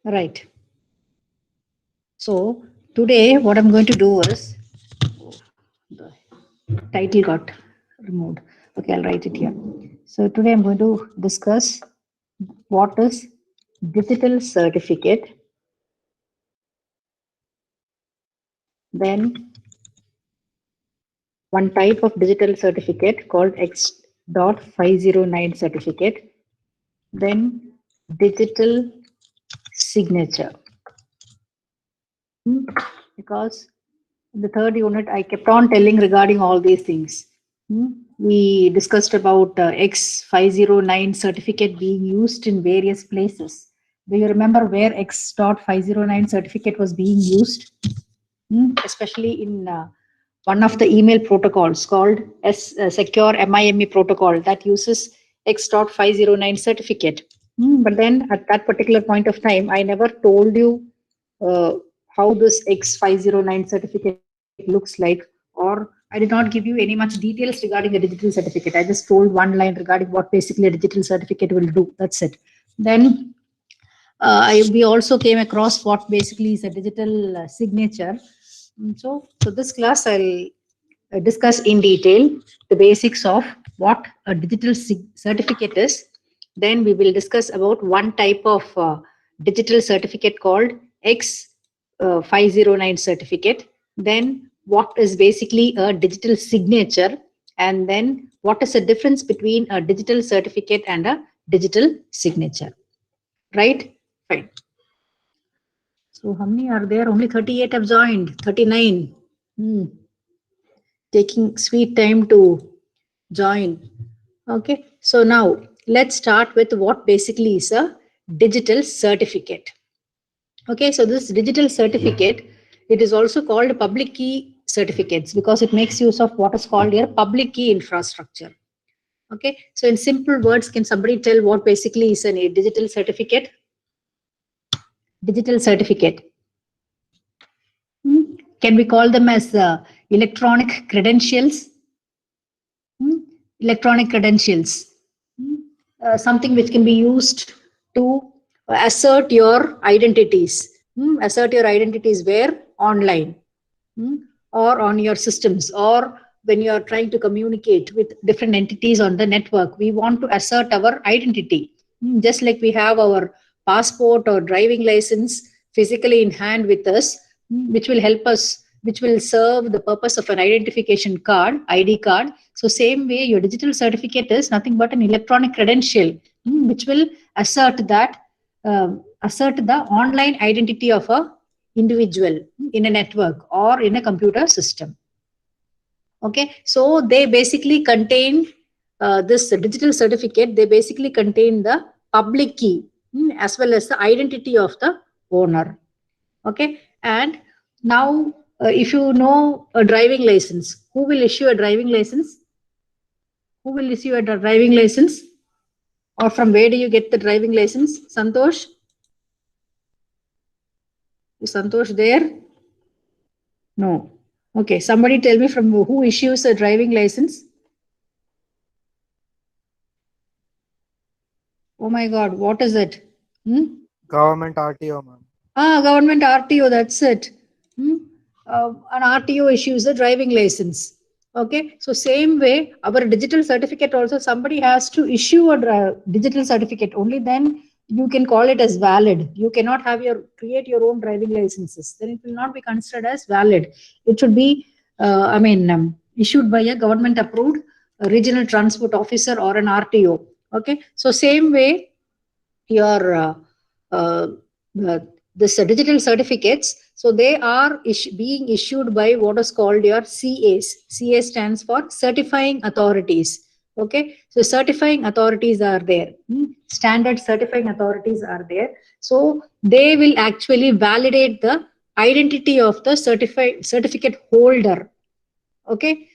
Right. So today what I'm going to do is, the title got removed. Okay, I'll write it here. So today I'm going to discuss what is digital certificate, then one type of digital certificate called X.509 certificate, then digital signature. Hmm, Because in the third unit, I kept on telling regarding all these things. We discussed about X509 certificate being used in various places. Do you remember where X.509 certificate was being used? Especially in one of the email protocols called Secure MIME protocol that uses X.509 certificate. But then at that particular point of time, I never told you uh, how this X509 certificate looks like, or I did not give you any much details regarding a digital certificate. I just told one line regarding what basically a digital certificate will do. That's it. Then we also came across what basically is a digital signature. So this class I'll discuss in detail the basics of what a digital certificate is. Then we will discuss about one type of digital certificate called X509 certificate. Then what is basically a digital signature, and then what is the difference between a digital certificate and a digital signature. Right? Fine. So how many are there? Only 38 have joined. 39. Hmm. Taking sweet time to join. Okay. So now let's start with what basically is a digital certificate. Okay. So this digital certificate, it is also called public key certificates because it makes use of what is called here public key infrastructure. Okay. So in simple words, can somebody tell what basically is a digital certificate? Digital certificate. Can we call them as electronic credentials? Electronic credentials. Something which can be used to assert your identities. Assert your identities where? Online. Or on your systems, or when you are trying to communicate with different entities on the network, we want to assert our identity. Just like we have our passport or driving license physically in hand with us, which will help us, which will serve the purpose of an identification card, ID card. So same way, your digital certificate is nothing but an electronic credential, which will assert that, assert the online identity of a individual in a network or in a computer system. Okay, so they basically contain this digital certificate, they basically contain the public key as well as the identity of the owner. Okay, and now if you know a driving license, who will issue a driving license? Who will issue a driving license? Or from where do you get the driving license? Santosh? Is Santosh there? No. Okay, somebody tell me from who issues a driving license? Oh my God, what is it? Government RTO, ma'am. Government RTO, that's it. An RTO issues a driving license. Okay, so same way, our digital certificate also, somebody has to issue a digital certificate. Only then you can call it as valid. You cannot have your create your own driving licenses. Then it will not be considered as valid. It should be, issued by a government approved regional transport officer or an RTO. Okay, so same way, your uh, uh, this digital certificates, so they are being issued by what is called your CAs. CA stands for certifying authorities. Okay, so certifying authorities are there. Standard certifying authorities are there. So they will actually validate the identity of the certificate holder. Okay,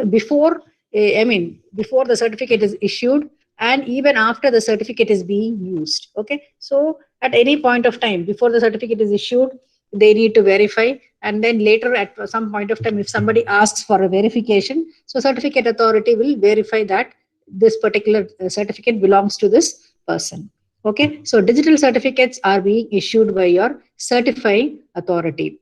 before before the certificate is issued, and even after the certificate is being used. Okay, so at any point of time before the certificate is issued, they need to verify, and then later at some point of time, if somebody asks for a verification, so certificate authority will verify that this particular certificate belongs to this person. Okay, so digital certificates are being issued by your certifying authority.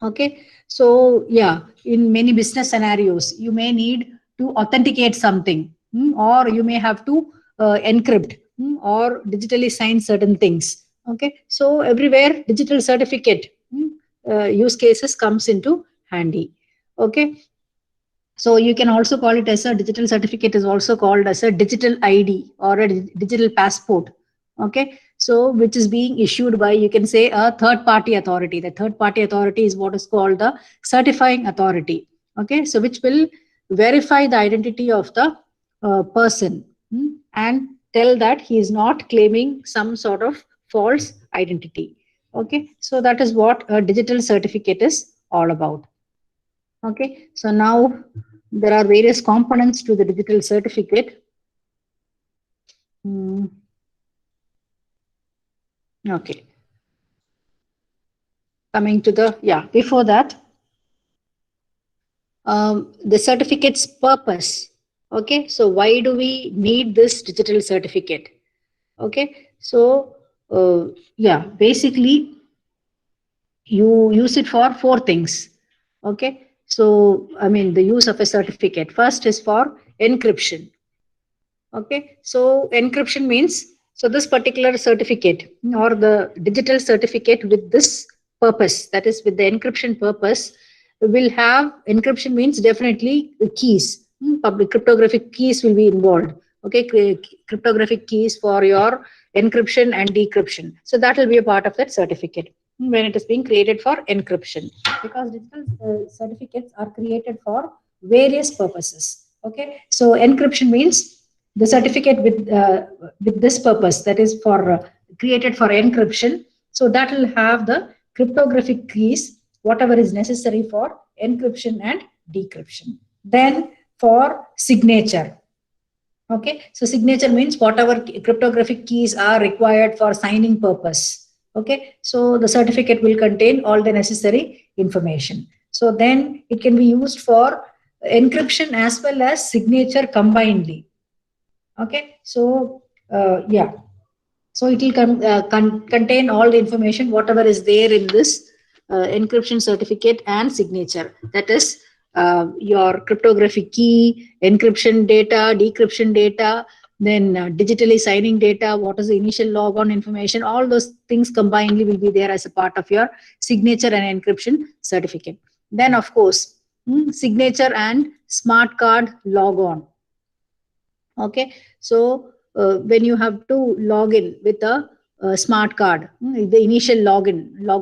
Okay, so yeah, in many business scenarios, you may need to authenticate something, or you may have to encrypt, or digitally sign certain things. Okay, so everywhere digital certificate use cases comes into handy. Okay, so you can also call it as a digital certificate is also called as a digital ID or a digital passport. Okay. So which is being issued by, you can say, a third party authority. The third party authority is what is called the certifying authority. Okay. So which will verify the identity of the person, and tell that he is not claiming some sort of false identity. Okay. So that is what a digital certificate is all about. Okay, so now there are various components to the digital certificate. Hmm. Okay, coming to the, yeah, before that, the certificate's purpose. Okay, so why do we need this digital certificate? Okay, so yeah, basically you use it for four things. Okay, so I mean, the use of a certificate first is for encryption. Okay, so encryption means, so this particular certificate or the digital certificate with this purpose, that is with the encryption purpose, will have, encryption means definitely the keys, public cryptographic keys will be involved. Okay, cryptographic keys for your encryption and decryption. So that will be a part of that certificate when it is being created for encryption, because digital certificates are created for various purposes. Okay, so encryption means the certificate with this purpose, that is for created for encryption, so that will have the cryptographic keys whatever is necessary for encryption and decryption. Then for signature. Okay, so signature means whatever cryptographic keys are required for signing purpose. Okay, so the certificate will contain all the necessary information. So then it can be used for encryption as well as signature combinedly. Okay, so yeah, so it will contain all the information whatever is there in this encryption certificate and signature, that is your cryptographic key, encryption data, decryption data, then digitally signing data, what is the initial logon information, all those things combinedly will be there as a part of your signature and encryption certificate. Then of course, signature and smart card logon. Okay, so when you have to log in with a smart card, the initial log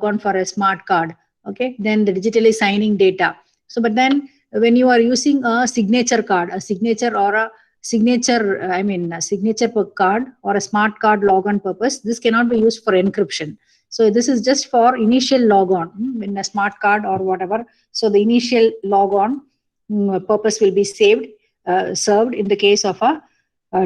on for a smart card. Okay, then the digitally signing data. So but then when you are using a signature card, a signature or a signature, I mean a signature per card or a smart card logon purpose, this cannot be used for encryption. So this is just for initial logon in a smart card or whatever. So the initial logon purpose will be served in the case of a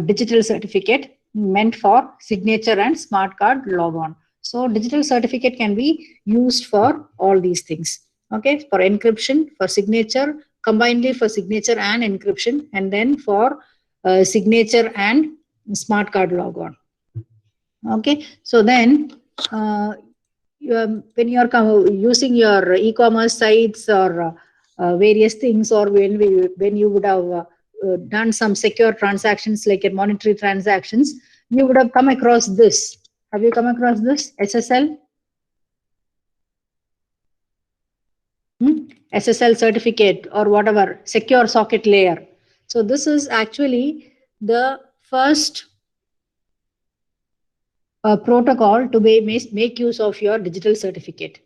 digital certificate meant for signature and smart card logon. So digital certificate can be used for all these things. Okay, for encryption, for signature, combinedly for signature and encryption, and then for signature and smart card logon. Okay, so then when you are using your e-commerce sites or various things, or when you would have done some secure transactions like monetary transactions, you would have come across this. Have you come across this SSL? SSL certificate or whatever, secure socket layer. So this is actually the first protocol to make use of your digital certificate.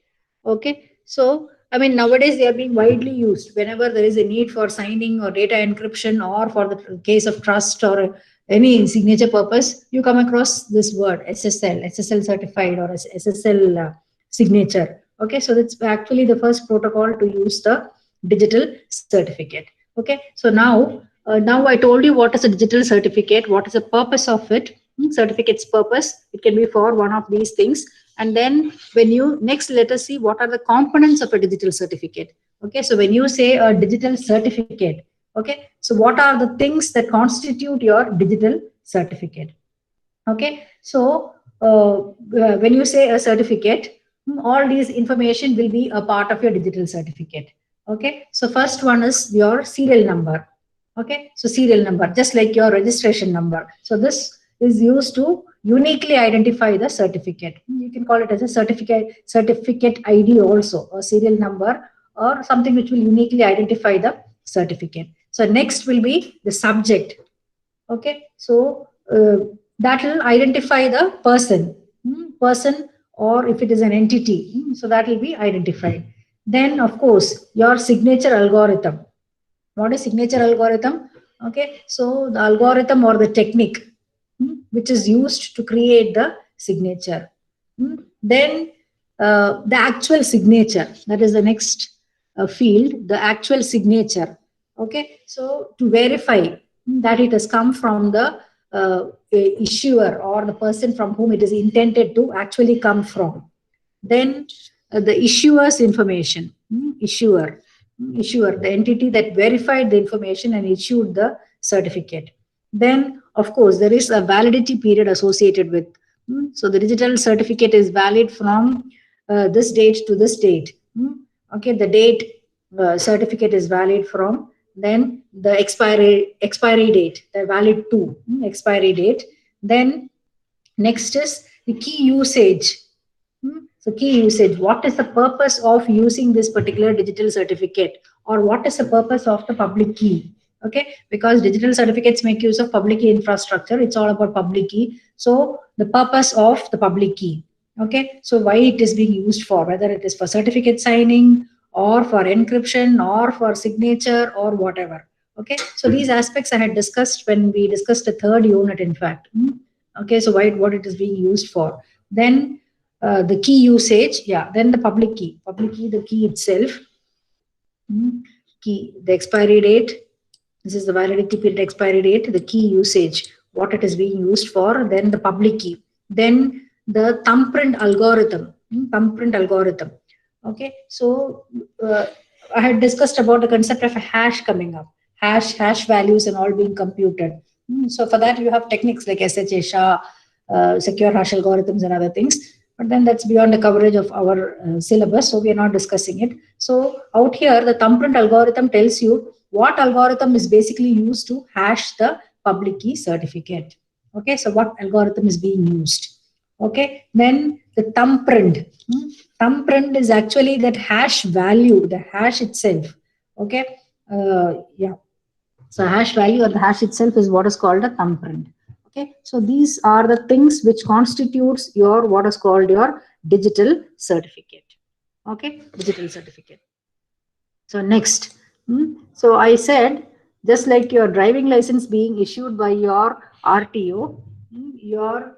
Okay, so I mean nowadays they are being widely used whenever there is a need for signing or data encryption, or for the case of trust or any signature purpose, you come across this word SSL certified or SSL signature. Okay, so that's actually the first protocol to use the digital certificate. Okay, so now I told you what is a digital certificate, what is the purpose of it. Certificate's purpose, it can be for one of these things. And then when you next, let us see what are the components of a digital certificate. Okay, so when you say a digital certificate, okay, so what are the things that constitute your digital certificate? Okay, so when you say a certificate, all these information will be a part of your digital certificate. Okay, so first one is your serial number. Okay, so serial number, just like your registration number. So this is used to uniquely identify the certificate. You can call it as a certificate ID also, a serial number or something which will uniquely identify the certificate. So next will be the subject. Okay, so that will identify the person, or if it is an entity, so that will be identified. Then of course your signature algorithm. What is signature algorithm? Okay, so the algorithm or the technique which is used to create the signature. Then the actual signature, that is the next field, the actual signature. Okay, so to verify that it has come from the issuer or the person from whom it is intended to actually come from. Then the issuer's information, issuer, the entity that verified the information and issued the certificate. Then, of course, there is a validity period associated with. So the digital certificate is valid from this date to this date. Okay, the date certificate is valid from. Then the expiry date, the valid to expiry date. Then next is the key usage. So key usage, what is the purpose of using this particular digital certificate, or what is the purpose of the public key? Okay, because digital certificates make use of public key infrastructure. It's all about public key. So the purpose of the public key. Okay, so why it is being used for, whether it is for certificate signing or for encryption or for signature or whatever. Okay, so these aspects I had discussed when we discussed the third unit, in fact. Okay, so why, what it is being used for. Then the key usage, yeah, then the public key, the key itself, key, the expiry date, this is the validity period, expiry date, the key usage, what it is being used for, then the public key, then the thumbprint algorithm, okay. So I had discussed about the concept of a hash coming up, hash values and all being computed. So for that you have techniques like SHA, secure hash algorithms and other things, but then that's beyond the coverage of our syllabus, so we are not discussing it. So out here the thumbprint algorithm tells you what algorithm is basically used to hash the public key certificate. Okay, so what algorithm is being used. Okay, then the thumbprint. Thumbprint is actually that hash value, the hash itself. Okay, yeah. So hash value or the hash itself is what is called a thumbprint. Okay, so these are the things which constitutes your what is called your digital certificate. Okay, digital certificate. So next, so I said, just like your driving license being issued by your RTO, your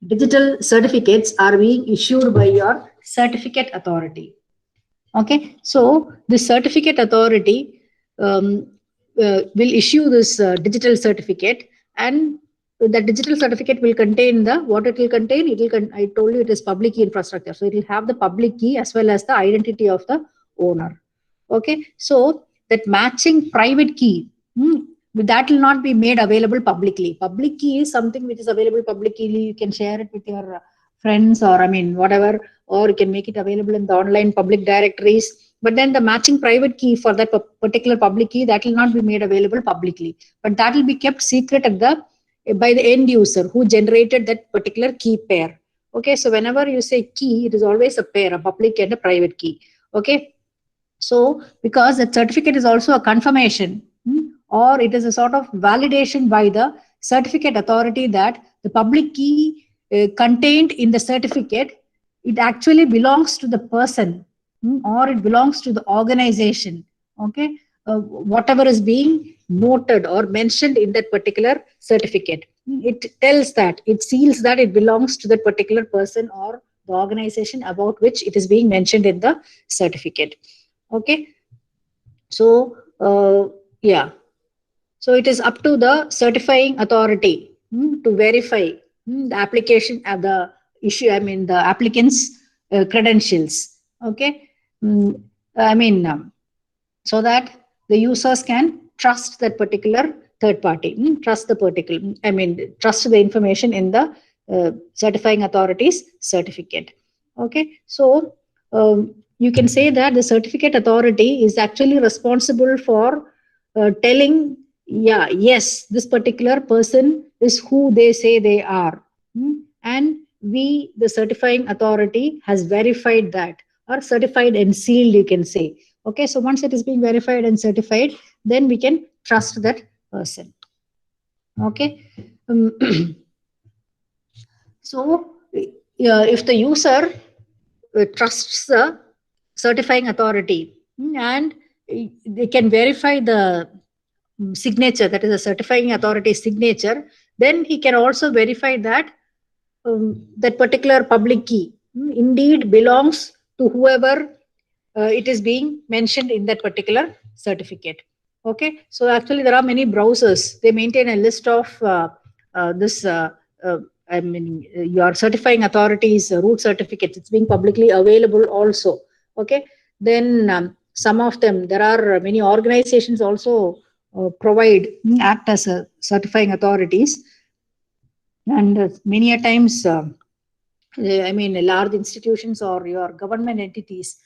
digital certificates are being issued by your certificate authority. Okay, so the certificate authority will issue this digital certificate, and the digital certificate will contain the, what it will contain, it will I told you it is public key infrastructure, so it will have the public key as well as the identity of the owner. Okay, so that matching private key, that will not be made available publicly. Public key is something which is available publicly. You can share it with your friends, or I mean whatever, or you can make it available in the online public directories. But then the matching private key for that particular public key, that will not be made available publicly, but that will be kept secret at the by the end user who generated that particular key pair. Okay, so whenever you say key, it is always a pair, a public and a private key. Okay, so because that certificate is also a confirmation, or it is a sort of validation by the certificate authority that the public key contained in the certificate, it actually belongs to the person, or it belongs to the organization. Okay, whatever is being noted or mentioned in that particular certificate, it tells that, it seals that it belongs to that particular person or the organization about which it is being mentioned in the certificate. Okay, so yeah, so it is up to the certifying authority to verify the application at the issue, I mean the applicant's credentials. Okay, I mean so that the users can trust that particular third party. Trust the particular, trust the information in the certifying authority's certificate. Okay, so you can say that the certificate authority is actually responsible for telling, yeah, yes, this particular person is who they say they are. And we, the certifying authority, has verified that, or certified and sealed, you can say. Okay, so once it is being verified and certified, then we can trust that person. Okay. So if the user trusts the certifying authority, and they can verify the signature, that is a certifying authority signature, then he can also verify that that particular public key indeed belongs to whoever it is being mentioned in that particular certificate. Okay, so actually there are many browsers, they maintain a list of this your certifying authorities root certificates. It's being publicly available also. Okay, then some of them, there are many organizations also provide, act as certifying authorities. And many a times large institutions or your government entities,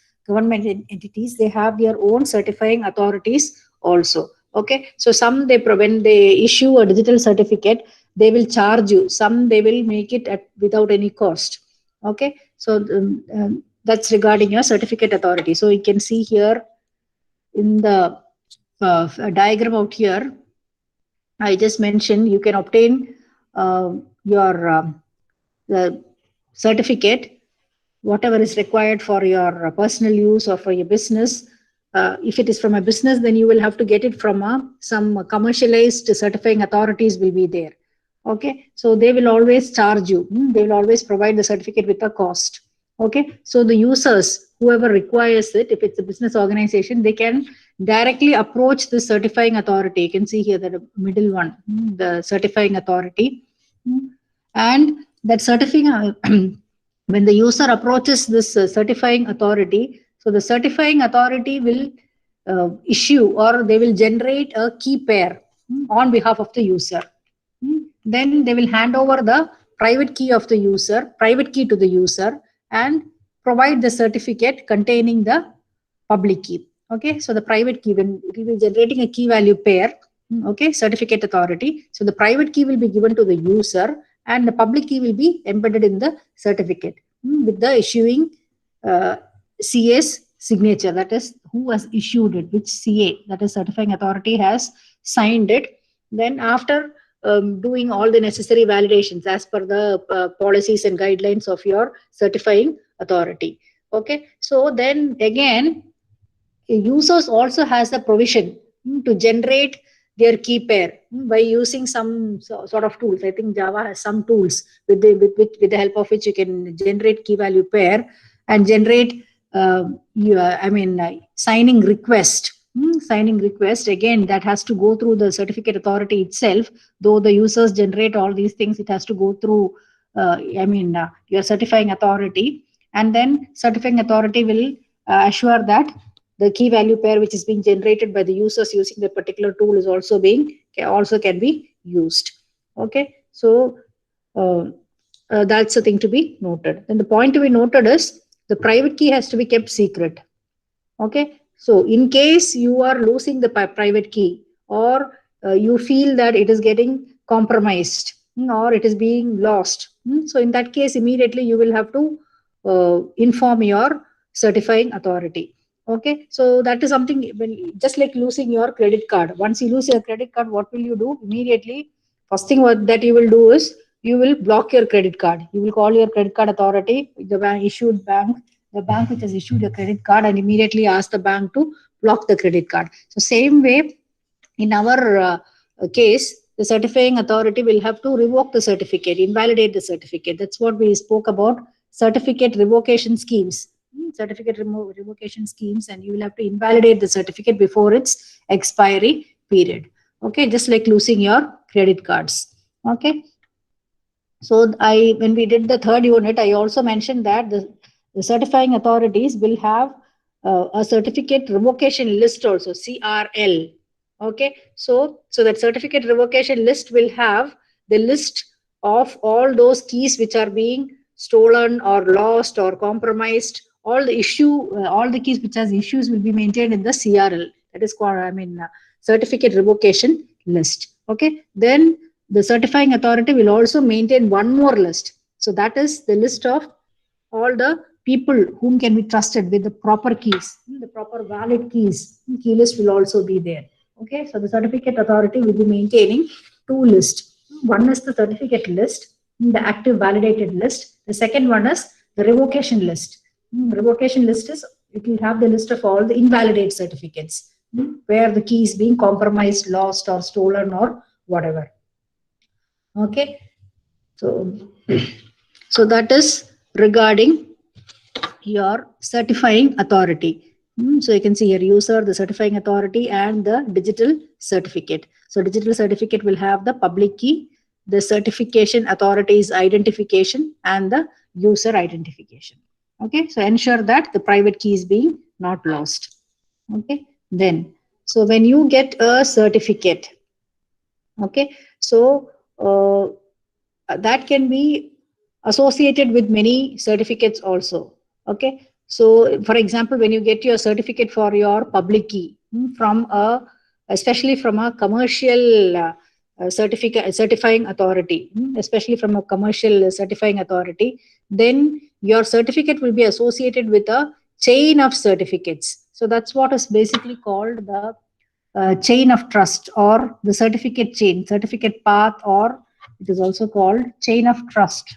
they have their own certifying authorities also. Okay, so some, when they issue a digital certificate, they will charge you. Some they will make it without any cost. Okay, so that's regarding your certificate authority. So you can see here in the diagram out here, I just mentioned you can obtain your the certificate, whatever is required for your personal use or for your business. If it is from a business, then you will have to get it from some commercialized certifying authorities will be there. Okay, so they will always charge you. They will always provide the certificate with a cost. Okay, so the users, whoever requires it, if it's a business organization, they can directly approach the certifying authority. You can see here the middle one, the certifying authority. And that certifying, when the user approaches this certifying authority, so the certifying authority will issue, or they will generate a key pair on behalf of the user. Then they will hand over the private key to the user, and provide the certificate containing the public key. Okay, so the private key, when it will be generating a key value pair, okay, certificate authority. So the private key will be given to the user, and the public key will be embedded in the certificate with the issuing CA's signature, that is who has issued it, which CA, that is certifying authority, has signed it. Then after doing all the necessary validations as per the policies and guidelines of your certifying authority. Okay, so then again, users also has a provision to generate their key pair by using some sort of tools. I think Java has some tools with the help of which you can generate key value pair and generate signing request. Signing request, again, that has to go through the certificate authority itself. Though the users generate all these things, it has to go through your certifying authority, and then certifying authority will assure that the key value pair which is being generated by the users using the particular tool is also can be used. Okay, so that's the thing to be noted. And the point to be noted is the private key has to be kept secret. Okay, so in case you are losing the private key, or you feel that it is getting compromised or it is being lost, so in that case, immediately you will have to inform your certifying authority. Okay, so that is something, just like losing your credit card. Once you lose your credit card, what will you do? Immediately, first thing that you will do is you will block your credit card. You will call your credit card authority, the bank which has issued a credit card, and immediately ask the bank to block the credit card. So same way, in our case, the certifying authority will have to revoke the certificate, invalidate the certificate. That's what we spoke about, certificate revocation schemes. Certificate revocation schemes, and you will have to invalidate the certificate before its expiry period. Okay, just like losing your credit cards. Okay, so when we did the third unit, I also mentioned that the certifying authorities will have a certificate revocation list also, CRL. Okay, so that certificate revocation list will have the list of all those keys which are being stolen or lost or compromised. All the all the keys which has issues will be maintained in the CRL. That is called, certificate revocation list. Okay, then the certifying authority will also maintain one more list. So that is the list of all the people whom can be trusted with the proper keys, the proper valid keys. Key list will also be there. Okay, so the certificate authority will be maintaining two lists. One is the certificate list, the active validated list. The second one is the revocation list. Revocation list is, it will have the list of all the invalidate certificates, where the key is being compromised, lost, or stolen, or whatever. Okay, so so that is regarding your certifying authority. So you can see here user, the certifying authority, and the digital certificate. So digital certificate will have the public key, the certification authority's identification, and the user identification. Okay, so ensure that the private key is being not lost. Okay, then so when you get a certificate, okay, so that can be associated with many certificates also. Okay, so for example, when you get your certificate for your public key, from a, especially from a commercial certifying authority, especially from a commercial certifying authority, then your certificate will be associated with a chain of certificates. So that's what is basically called the chain of trust, or the certificate chain, certificate path, or it is also called chain of trust.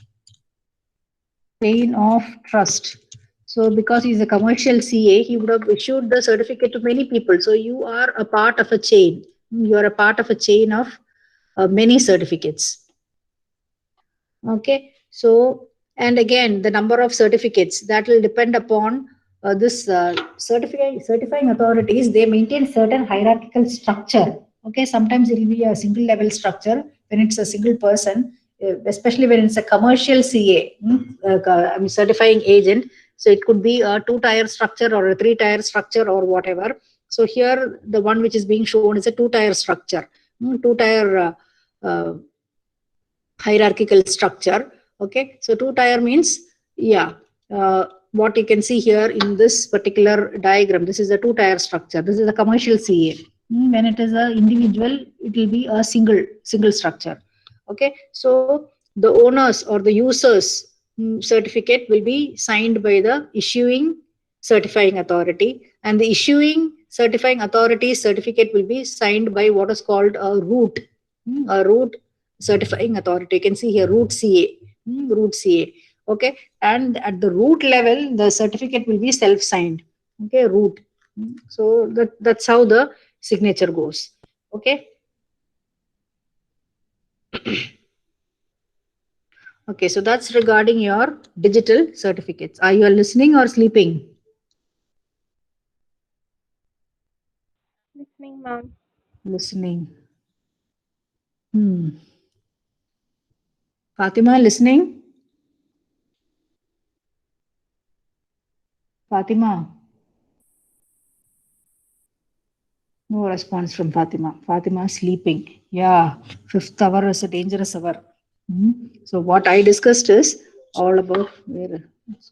Chain of trust. So because he's a commercial CA, he would have issued the certificate to many people. So you are a part of a chain. You are a part of a chain of many certificates. Okay, so and again the number of certificates, that will depend upon this certifying authorities. They maintain certain hierarchical structure. Okay, sometimes it will be a single level structure when it's a single person, especially when it's a commercial CA, certifying agent. So it could be a two-tier structure or a three-tier structure or whatever. So here the one which is being shown is a two-tier structure, two-tier uh, hierarchical structure. Okay, so two-tier means, yeah, what you can see here in this particular diagram, this is a two-tier structure. This is a commercial CA. When it is an individual, it will be a single structure. Okay, so the owners or the users certificate will be signed by the issuing certifying authority, and the issuing certifying authority certificate will be signed by what is called a root certifying authority. You can see here root CA, root CA. Okay, and at the root level, the certificate will be self-signed. Okay, root. So that's how the signature goes. Okay. Okay, so that's regarding your digital certificates. Are you listening or sleeping? Listening, ma'am. Listening. Fatima, listening? Fatima? No response from Fatima. Fatima sleeping. Yeah, fifth hour is a dangerous hour. So what I discussed is all about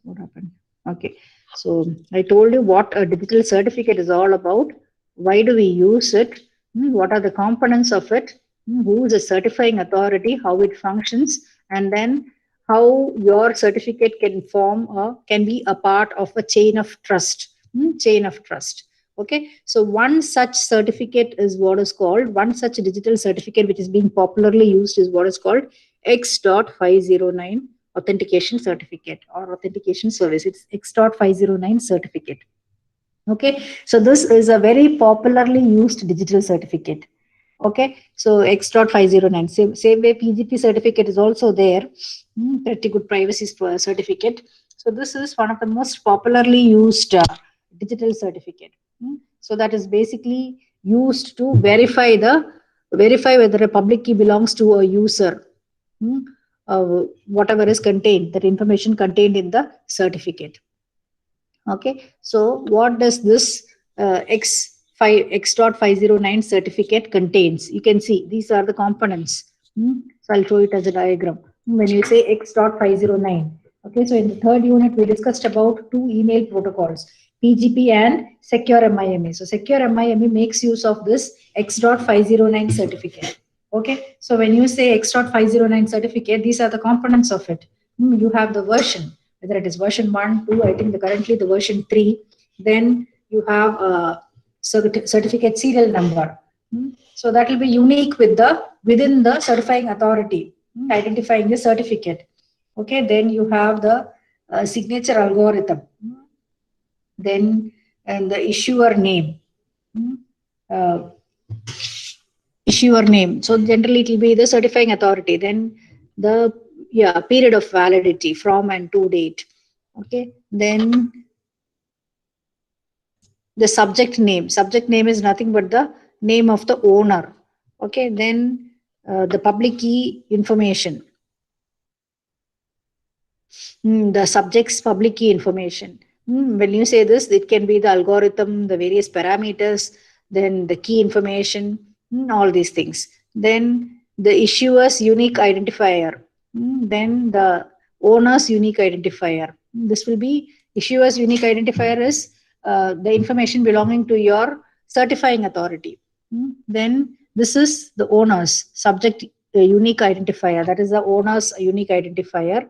what happened. Okay, so I told you what a digital certificate is all about. Why do we use it? What are the components of it? Who is the certifying authority? How it functions, and then how your certificate can be a part of a chain of trust. Chain of trust. Okay, so one such certificate is what is called, one such digital certificate which is being popularly used is what is called X.509 authentication certificate or authentication service. It's X.509 certificate. Okay, so this is a very popularly used digital certificate. Okay, so X.509, same way PGP certificate is also there, pretty good privacy certificate. So this is one of the most popularly used digital certificate. So that is basically used to verify whether a public key belongs to a user. Whatever is contained, that information contained in the certificate. Okay, so what does this X.509 certificate contains. You can see these are the components. So I'll show it as a diagram. When you say X.509, okay, so in the third unit, we discussed about two email protocols, PGP and Secure MIME. So Secure MIME makes use of this X.509 certificate. Okay, so when you say X.509 certificate, these are the components of it. You have the version, whether it is version 1, 2, I think currently the version 3. Then you have a certificate serial number. So that will be unique within the certifying authority, identifying the certificate. Okay, then you have the signature algorithm. Then and the issuer name. Uh, Issuer name. So generally it will be the certifying authority. Then the period of validity from and to date. Okay. Then the subject name. Subject name is nothing but the name of the owner. Okay. Then the public key information. The subject's public key information. When you say this, it can be the algorithm, the various parameters, then the key information, all these things. Then the issuer's unique identifier. Then the owner's unique identifier. This will be issuer's unique identifier is the information belonging to your certifying authority. Then this is the owner's subject unique identifier. That is the owner's unique identifier.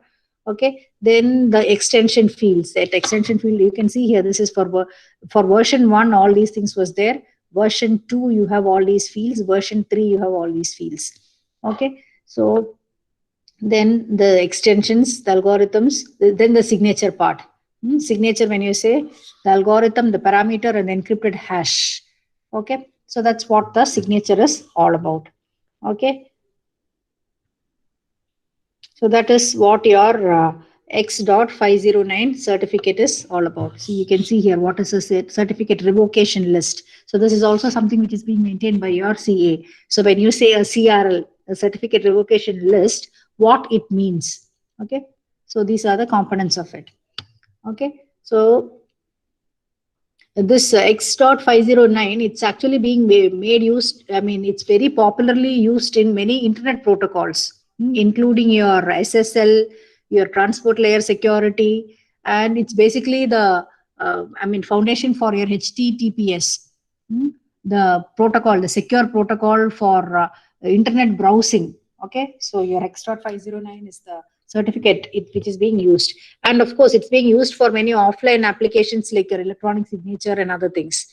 Okay, then the extension fields. That extension field you can see here. This is for version 1. All these things was there. Version 2, you have all these fields. Version 3, you have all these fields. Okay, so then the extensions, the algorithms, then the signature part. Signature, when you say the algorithm, the parameter, and the encrypted hash. Okay, so that's what the signature is all about. Okay, so that is what your X.509 certificate is all about. So you can see here what is a certificate revocation list. So this is also something which is being maintained by your CA. So when you say a CRL, a certificate revocation list, what it means. Okay, so these are the components of it. Okay, so this X.509, it's actually being made used. I mean, it's very popularly used in many internet protocols, including your SSL, your transport layer security, and it's basically the foundation for your HTTPS, the protocol, the secure protocol for internet browsing. Okay, so your X.509 is the certificate which is being used, and of course it's being used for many offline applications like your electronic signature and other things.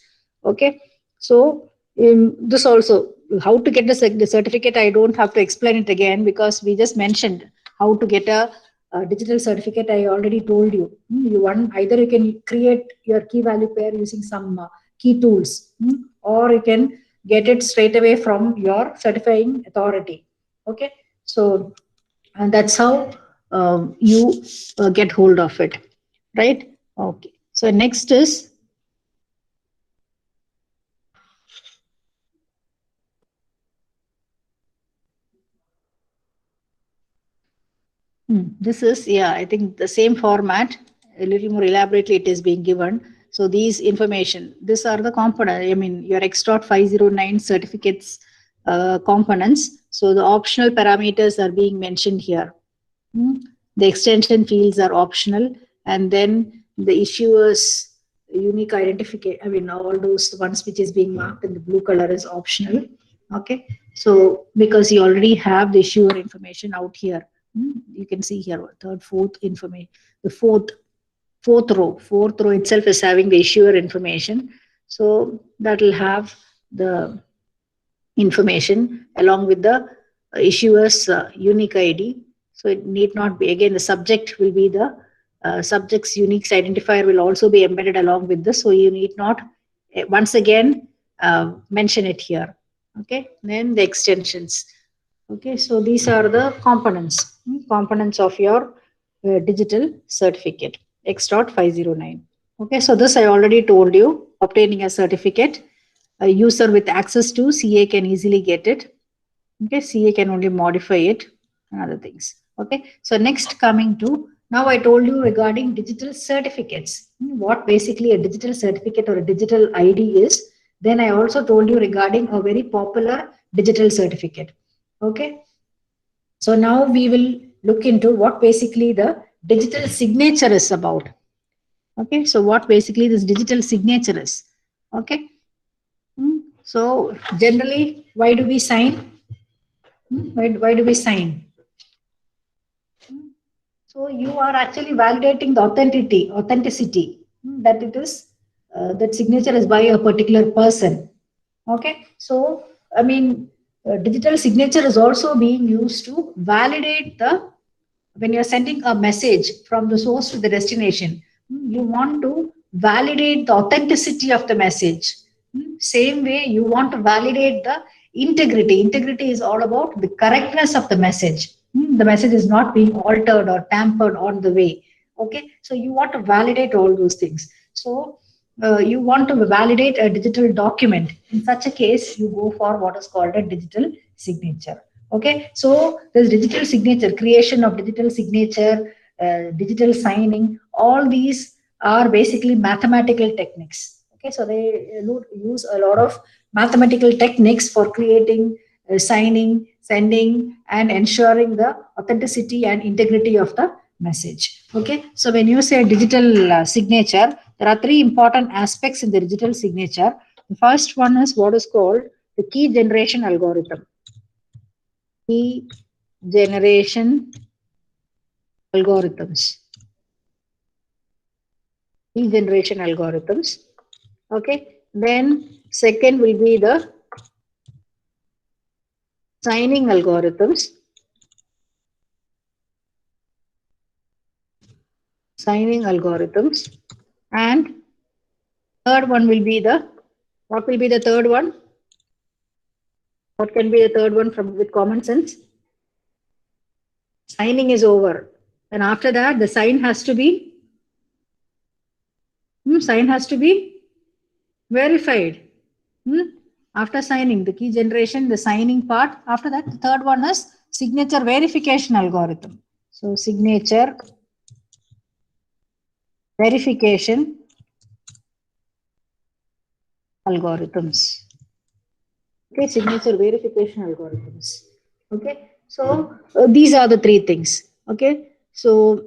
Okay, so this also, how to get the certificate, I don't have to explain it again because we just mentioned how to get a digital certificate. I already told you. Either you can create your key value pair using some key tools, or you can get it straight away from your certifying authority. Okay, so and that's how you get hold of it, right? Okay, so next is this is, I think the same format, a little more elaborately it is being given. So these information, these are the component, I mean your X.509 certificates components. So the optional parameters are being mentioned here. The extension fields are optional, and then the issuer's unique identification, I mean all those ones which is being marked in the blue color is optional. Okay, so because you already have the issuer information out here, you can see here third, fourth information, the fourth row itself is having the issuer information. So that will have the information along with the issuer's unique ID. So it need not be, again, the subject will be the subject's unique identifier will also be embedded along with this. So you need not, once again, mention it here. Okay, then the extensions. Okay, so these are the components of your digital certificate, X.509. Okay, so this I already told you, obtaining a certificate. A user with access to CA can easily get it. Okay, CA can only modify it and other things. Okay, so next coming to, now I told you regarding digital certificates. What basically a digital certificate or a digital ID is. Then I also told you regarding a very popular digital certificate. Okay. So now we will look into what basically the digital signature is about. Okay. So what basically this digital signature is. Okay. So generally, why do we sign? Why do we sign? So you are actually validating the authenticity that it is that signature is by a particular person. Okay, so I mean, digital signature is also being used to validate the when you're sending a message from the source to the destination. You want to validate the authenticity of the message. Same way, you want to validate the integrity. Integrity is all about the correctness of the message. The message is not being altered or tampered on the way. Okay, so you want to validate all those things. So you want to validate a digital document. In such a case, you go for what is called a digital signature. Okay, so this digital signature, creation of digital signature, digital signing, all these are basically mathematical techniques. Okay, so they use a lot of mathematical techniques for creating, signing, sending, and ensuring the authenticity and integrity of the message. Okay, so when you say digital signature, there are three important aspects in the digital signature. The first one is what is called the key generation algorithm. Key generation algorithms. Key generation algorithms. Okay. Then second will be the signing algorithms. Signing algorithms. And third one will be the, what will be the third one? What can be the third one from with common sense? Signing is over. And after that, the sign has to be verified. After signing, the key generation, the signing part. After that, the third one is signature verification algorithm. So signature verification algorithms. Okay, signature verification algorithms. Okay, so these are the three things. Okay, so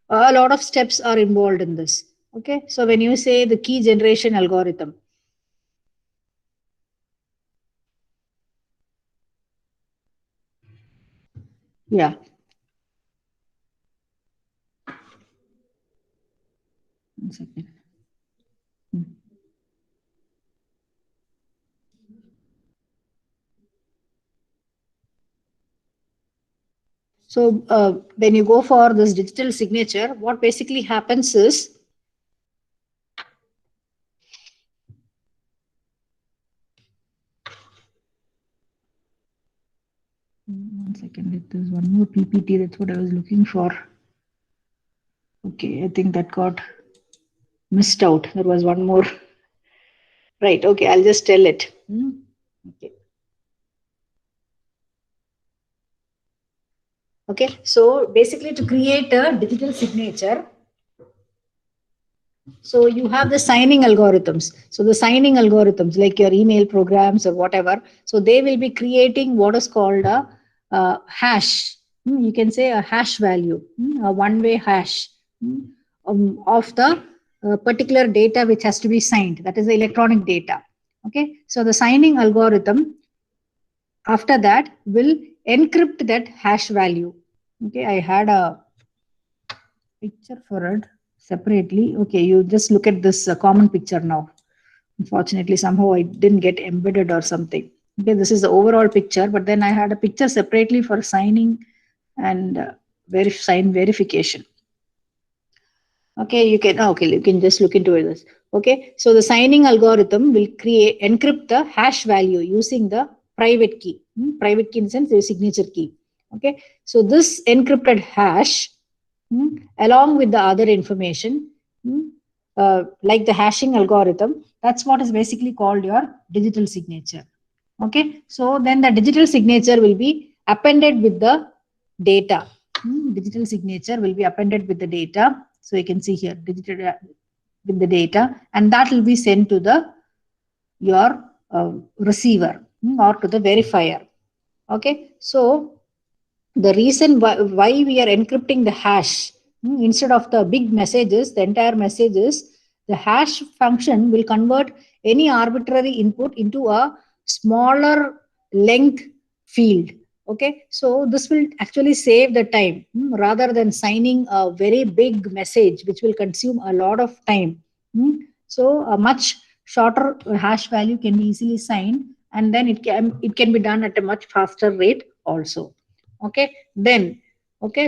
a lot of steps are involved in this. Okay, so when you say the key generation algorithm, yeah. One second. So when you go for this digital signature, what basically happens is one second, there's one more PPT. That's what I was looking for. Okay, I think that got missed out. There was one more. Right. Okay, I'll just tell it. Okay. Okay, so basically to create a digital signature, so you have the signing algorithms. So the signing algorithms, like your email programs or whatever, so they will be creating what is called a hash. You can say a hash value, a one-way hash of the particular data which has to be signed. That is the electronic data. Okay, so the signing algorithm after that will encrypt that hash value. Okay, I had a picture for it separately. Okay, you just look at this common picture now. Unfortunately, somehow I didn't get embedded or something. Okay, this is the overall picture, but then I had a picture separately for signing and sign verification. Okay, you can just look into this. Okay, so the signing algorithm will encrypt the hash value using the private key. Private key in the sense the signature key. Okay, so this encrypted hash along with the other information like the hashing algorithm, that's what is basically called your digital signature. Okay, so then the digital signature will be appended with the data. Digital signature will be appended with the data. So you can see here digital with the data, and that will be sent to the your receiver or to the verifier. Okay, so the reason why we are encrypting the hash instead of the big messages, the entire messages, the hash function will convert any arbitrary input into a smaller length field. Okay, so this will actually save the time rather than signing a very big message, which will consume a lot of time. So a much shorter hash value can be easily signed, and then it can be done at a much faster rate also. Okay, then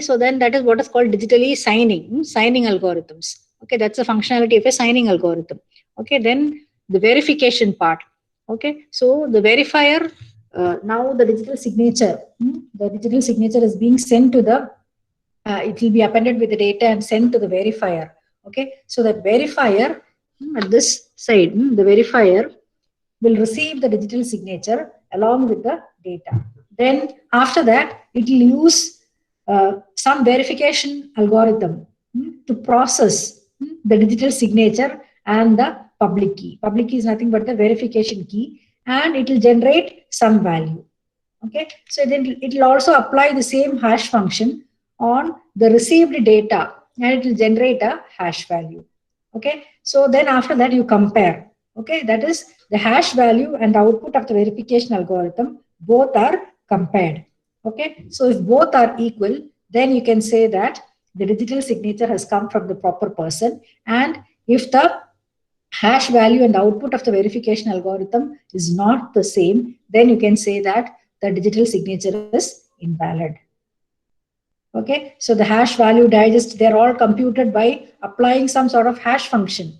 so then that is what is called digitally signing algorithms. Okay, that's the functionality of a signing algorithm. Okay, then the verification part. Okay, so the verifier, now the digital signature, the digital signature is being sent to the it will be appended with the data and sent to the verifier. Okay, so that verifier at this side, the verifier will receive the digital signature along with the data. Then after that, it will use some verification algorithm to process the digital signature and the public key. Public key is nothing but the verification key, and it will generate some value. Okay, so then it will also apply the same hash function on the received data, and it will generate a hash value. Okay, so then after that you compare. Okay, that is the hash value and the output of the verification algorithm, both are compared. Okay, so if both are equal, then you can say that the digital signature has come from the proper person. And if the hash value and output of the verification algorithm is not the same, then you can say that the digital signature is invalid. Okay, so the hash value digest, they're all computed by applying some sort of hash function.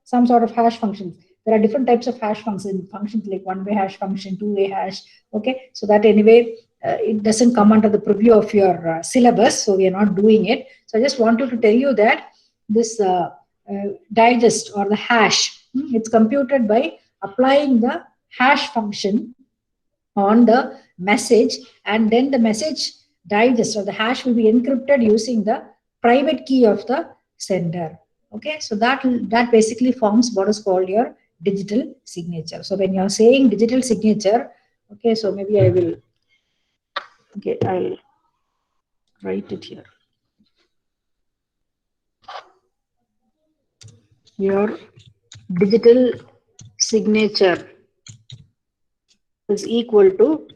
Some sort of hash functions. There are different types of hash functions like one-way hash function, two-way hash. Okay, so that anyway, it doesn't come under the purview of your syllabus, so we are not doing it. So I just wanted to tell you that this digest or the hash, it's computed by applying the hash function on the message, and then the message digest or the hash will be encrypted using the private key of the sender. Okay, so that basically forms what is called your digital signature. So when you're saying digital signature, okay, so maybe I will, okay, I'll write it here. Your digital signature is equal to,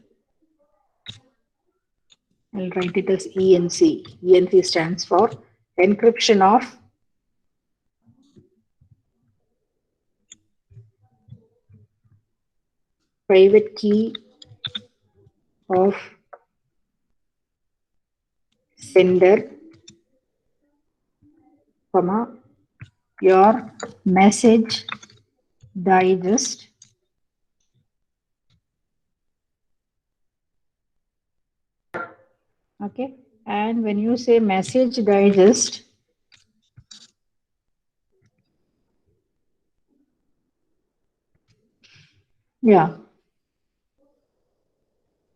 I'll write it as ENC. ENC stands for encryption of private key of sender, comma, your message digest okay, and when you say message digest, yeah,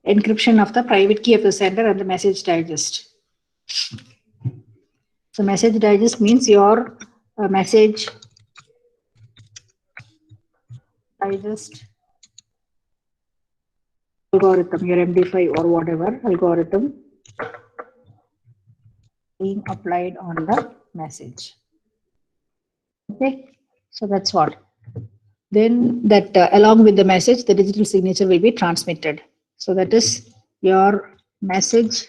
encryption of the private key of the sender and the message digest. So message digest means your message digest algorithm, your MD5 or whatever algorithm being applied on the message. Okay, so that's what. Then that along with the message, the digital signature will be transmitted. So that is your message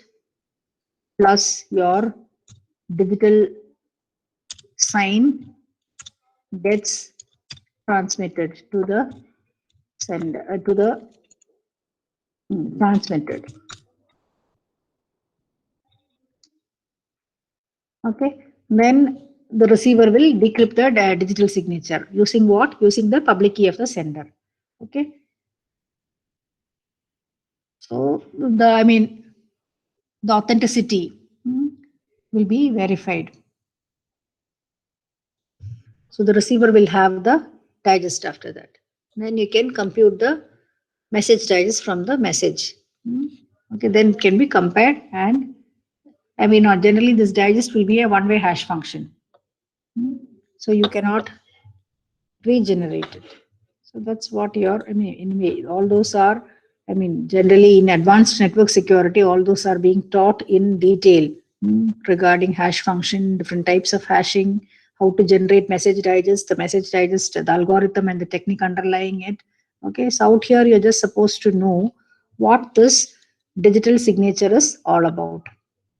plus your digital sign gets transmitted to the sender, to the transmitted. Okay, then the receiver will decrypt the digital signature using what? Using the public key of the sender. Okay. So the authenticity will be verified. So the receiver will have the digest after that. Then you can compute the message digest from the message. Okay, then it can be compared, and generally this digest will be a one-way hash function. So you cannot regenerate it. So that's what I mean, anyway, all those are, I mean, generally in advanced network security, all those are being taught in detail regarding hash function, different types of hashing, how to generate message digest, the algorithm and the technique underlying it. Okay, so out here, you're just supposed to know what this digital signature is all about.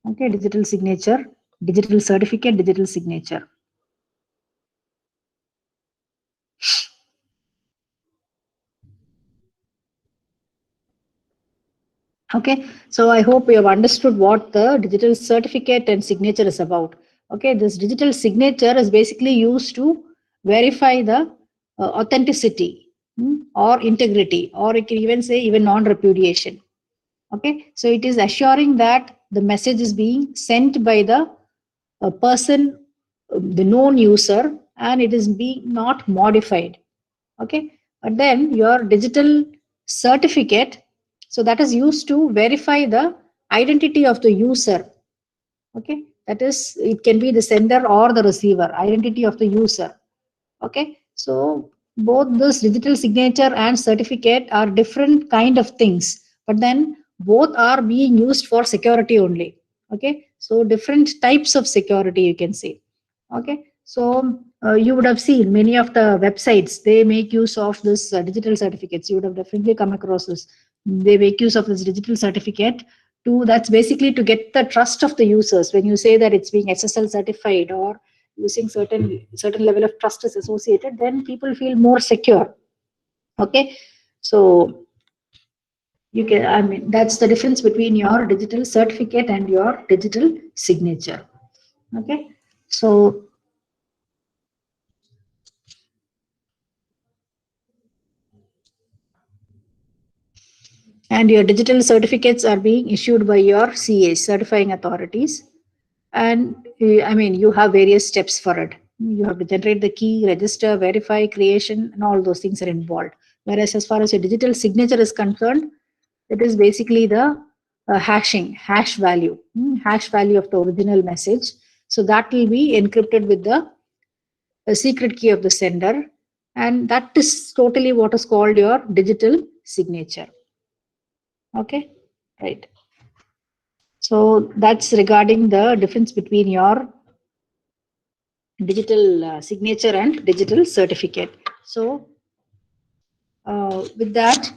Okay, digital signature, digital certificate, digital signature. Okay, so I hope you have understood what the digital certificate and signature is about. Okay, this digital signature is basically used to verify the authenticity or integrity, or you can even say even non-repudiation. Okay, so it is assuring that the message is being sent by the person, the known user, and it is being not modified. Okay, but then your digital certificate, so that is used to verify the identity of the user. Okay, that is, it can be the sender or the receiver, identity of the user. Okay, so both this digital signature and certificate are different kind of things, but then both are being used for security only. Okay, so different types of security, you can say. Okay, so you would have seen many of the websites, they make use of this digital certificates. You would have definitely come across this. They make use of this digital certificate to, that's basically to get the trust of the users. When you say that it's being SSL certified or using certain level of trust is associated, then people feel more secure. Okay, so you can, I mean, that's the difference between your digital certificate and your digital signature. Okay, so and your digital certificates are being issued by your CAs, certifying authorities. And I mean, you have various steps for it. You have to generate the key, register, verify, creation, and all those things are involved. Whereas as far as your digital signature is concerned, it is basically the hash value of the original message. So that will be encrypted with the secret key of the sender. And that is totally what is called your digital signature. Okay, right. So that's regarding the difference between your digital signature and digital certificate. So with that,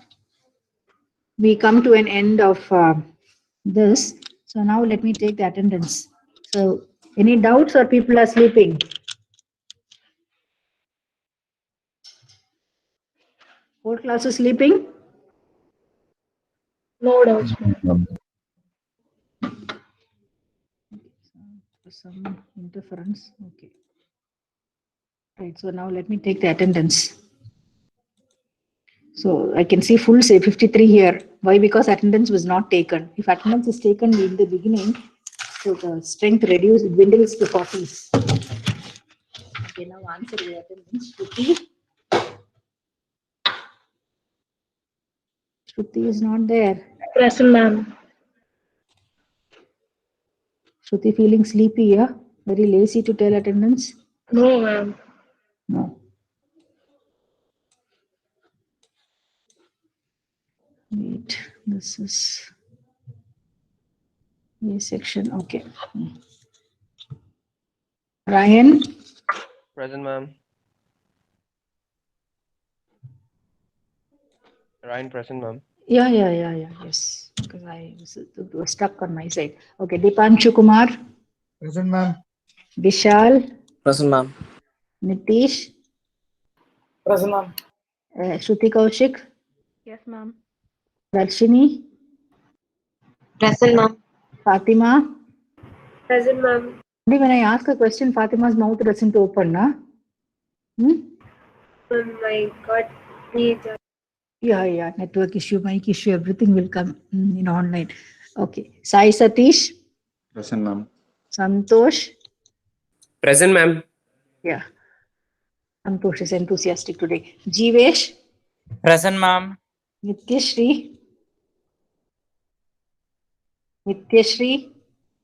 we come to an end of this. So now let me take the attendance. So any doubts or people are sleeping? Whole class is sleeping? No doubts, ma'am. Some interference. Okay. Right. So now let me take the attendance. So I can see full say 53 here. Why? Because attendance was not taken. If attendance is taken in the beginning, so the strength reduces, dwindles to 40s. Okay, now answer the attendance. Shruti is not there. Present, ma'am. Shruti feeling sleepy, yeah? Very lazy to tell attendance? No, ma'am. No. Wait, this is A section, okay. Ryan? Present, ma'am. Ryan, present, ma'am. Yeah, yes. Because I was stuck on my side. Okay, Dipanshu Kumar? Present, ma'am. Vishal? Present, ma'am. Nitish? Present, ma'am. Shruti Kaushik? Yes, ma'am. Darshini? Present, ma'am. Fatima? Present, ma'am. Only when I ask a question, Fatima's mouth doesn't open, na? My God. Yeah, network issue, mic issue, everything will come in online. Okay. Sai Satish? Present, ma'am. Santosh? Present, ma'am. Yeah. Santosh is enthusiastic today. Jeevesh? Present, ma'am. Nityashri? Nityashri?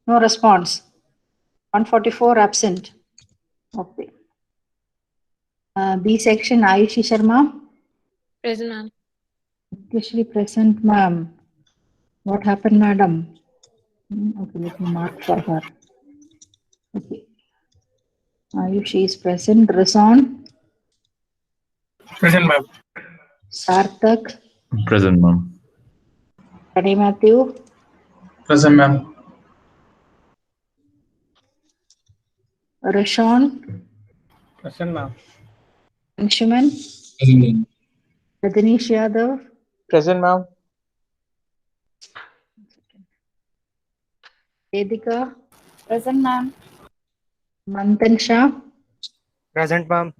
No response. 144 absent. Okay. B section, Ayushi Sharma? Present, ma'am. Actually present, ma'am. What happened, madam? Okay, let me mark for her. Okay. Ayushi is present. Rizwan, Present, ma'am. Sarthak, Present, ma'am. Pranay Matthew, Present, ma'am. Rashon, Present, ma'am. Anshuman, Rajneesh Yadav, Present, ma'am. Vedika, Present, ma'am. Manthan Shah, Present, ma'am.